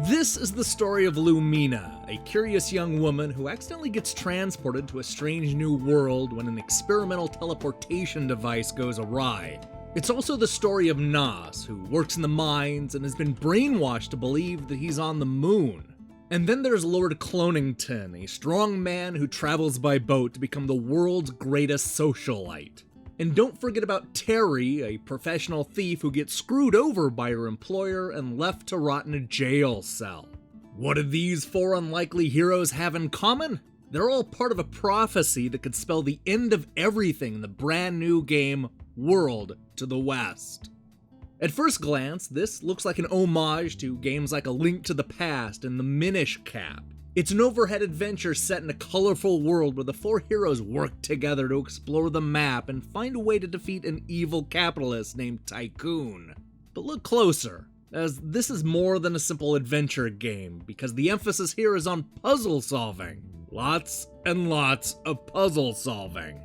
This is the story of Lumina, a curious young woman who accidentally gets transported to a strange new world when an experimental teleportation device goes awry. It's also the story of Nas, who works in the mines and has been brainwashed to believe that he's on the moon. And then there's Lord Clonington, a strong man who travels by boat to become the world's greatest socialite. And don't forget about Terry, a professional thief who gets screwed over by her employer and left to rot in a jail cell. What do these four unlikely heroes have in common? They're all part of a prophecy that could spell the end of everything in the brand new game, World to the West. At first glance, this looks like an homage to games like A Link to the Past and The Minish Cap. It's an overhead adventure set in a colorful world where the four heroes work together to explore the map and find a way to defeat an evil capitalist named Tycoon. But look closer, as this is more than a simple adventure game, because the emphasis here is on puzzle solving. Lots and lots of puzzle solving.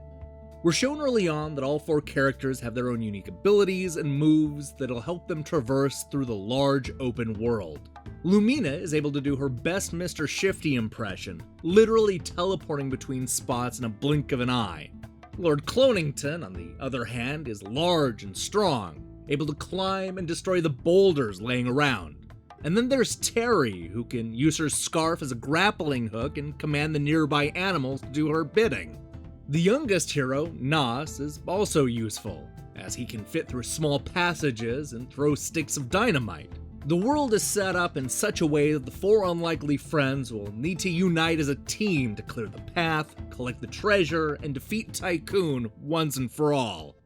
We're shown early on that all four characters have their own unique abilities and moves that'll help them traverse through the large open world. Lumina is able to do her best Mr. Shifty impression, literally teleporting between spots in a blink of an eye. Lord Clonington, on the other hand, is large and strong, able to climb and destroy the boulders laying around. And then there's Terry, who can use her scarf as a grappling hook and command the nearby animals to do her bidding. The youngest hero, Nas, is also useful, as he can fit through small passages and throw sticks of dynamite. The world is set up in such a way that the four unlikely friends will need to unite as a team to clear the path, collect the treasure, and defeat Tycoon once and for all.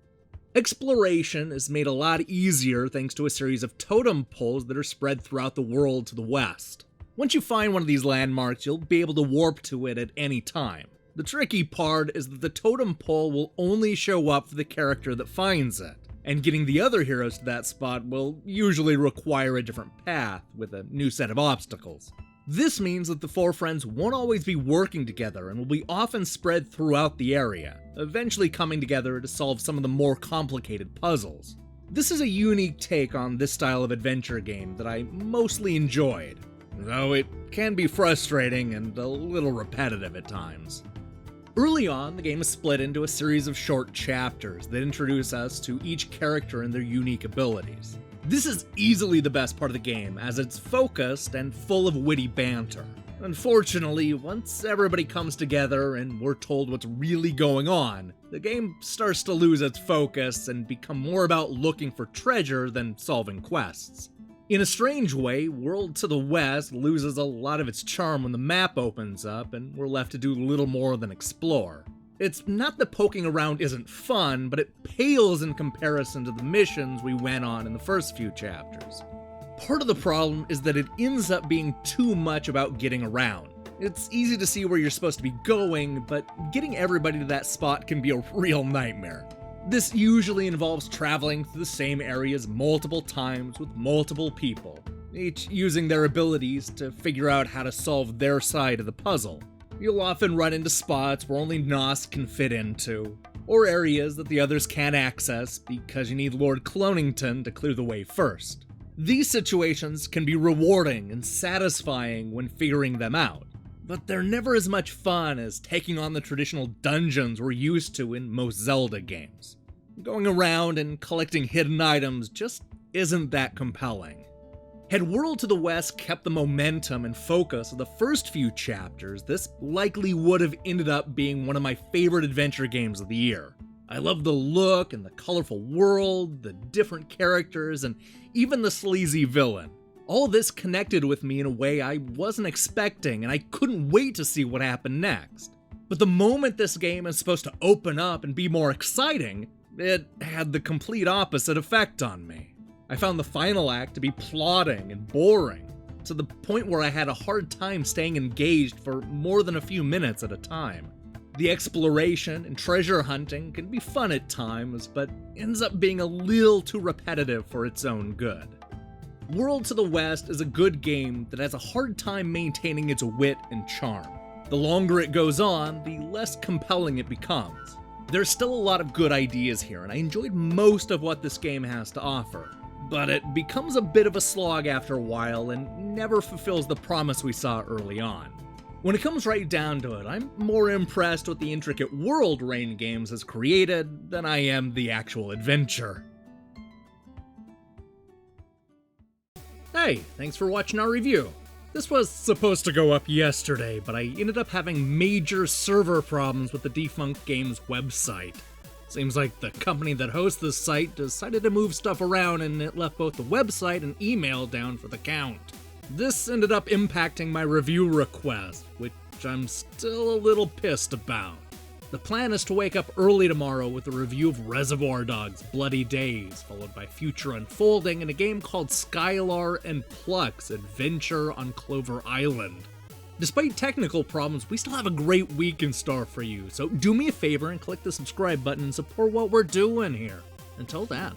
Exploration is made a lot easier thanks to a series of totem poles that are spread throughout the world to the west. Once you find one of these landmarks, you'll be able to warp to it at any time. The tricky part is that the totem pole will only show up for the character that finds it, and getting the other heroes to that spot will usually require a different path with a new set of obstacles. This means that the four friends won't always be working together and will be often spread throughout the area, eventually coming together to solve some of the more complicated puzzles. This is a unique take on this style of adventure game that I mostly enjoyed, though it can be frustrating and a little repetitive at times. Early on, the game is split into a series of short chapters that introduce us to each character and their unique abilities. This is easily the best part of the game, as it's focused and full of witty banter. Unfortunately, once everybody comes together and we're told what's really going on, the game starts to lose its focus and become more about looking for treasure than solving quests. In a strange way, World to the West loses a lot of its charm when the map opens up and we're left to do little more than explore. It's not that poking around isn't fun, but it pales in comparison to the missions we went on in the first few chapters. Part of the problem is that it ends up being too much about getting around. It's easy to see where you're supposed to be going, but getting everybody to that spot can be a real nightmare. This usually involves traveling through the same areas multiple times with multiple people, each using their abilities to figure out how to solve their side of the puzzle. You'll often run into spots where only Nos can fit into, or areas that the others can't access because you need Lord Clonington to clear the way first. These situations can be rewarding and satisfying when figuring them out, but they're never as much fun as taking on the traditional dungeons we're used to in most Zelda games. Going around and collecting hidden items just isn't that compelling. Had World to the West kept the momentum and focus of the first few chapters, this likely would have ended up being one of my favorite adventure games of the year. I love the look and the colorful world, the different characters, and even the sleazy villain. All this connected with me in a way I wasn't expecting, and I couldn't wait to see what happened next. But the moment this game is supposed to open up and be more exciting, it had the complete opposite effect on me. I found the final act to be plodding and boring, to the point where I had a hard time staying engaged for more than a few minutes at a time. The exploration and treasure hunting can be fun at times, but ends up being a little too repetitive for its own good. World to the West is a good game that has a hard time maintaining its wit and charm. The longer it goes on, the less compelling it becomes. There's still a lot of good ideas here, and I enjoyed most of what this game has to offer. but it becomes a bit of a slog after a while and never fulfills the promise we saw early on. When it comes right down to it, I'm more impressed with the intricate world Rain Games has created than I am the actual adventure. Hey, thanks for watching our review. This was supposed to go up yesterday, but I ended up having major server problems with the Defunct Games website. Seems like the company that hosts this site decided to move stuff around and it left both the website and email down for the count. This ended up impacting my review request, which I'm still a little pissed about. The plan is to wake up early tomorrow with a review of Reservoir Dogs Bloody Days, followed by Future Unfolding and a game called Skylar and Pluck's Adventure on Clover Island. Despite technical problems, we still have a great week in store for you, so do me a favor and click the subscribe button and support what we're doing here. Until then.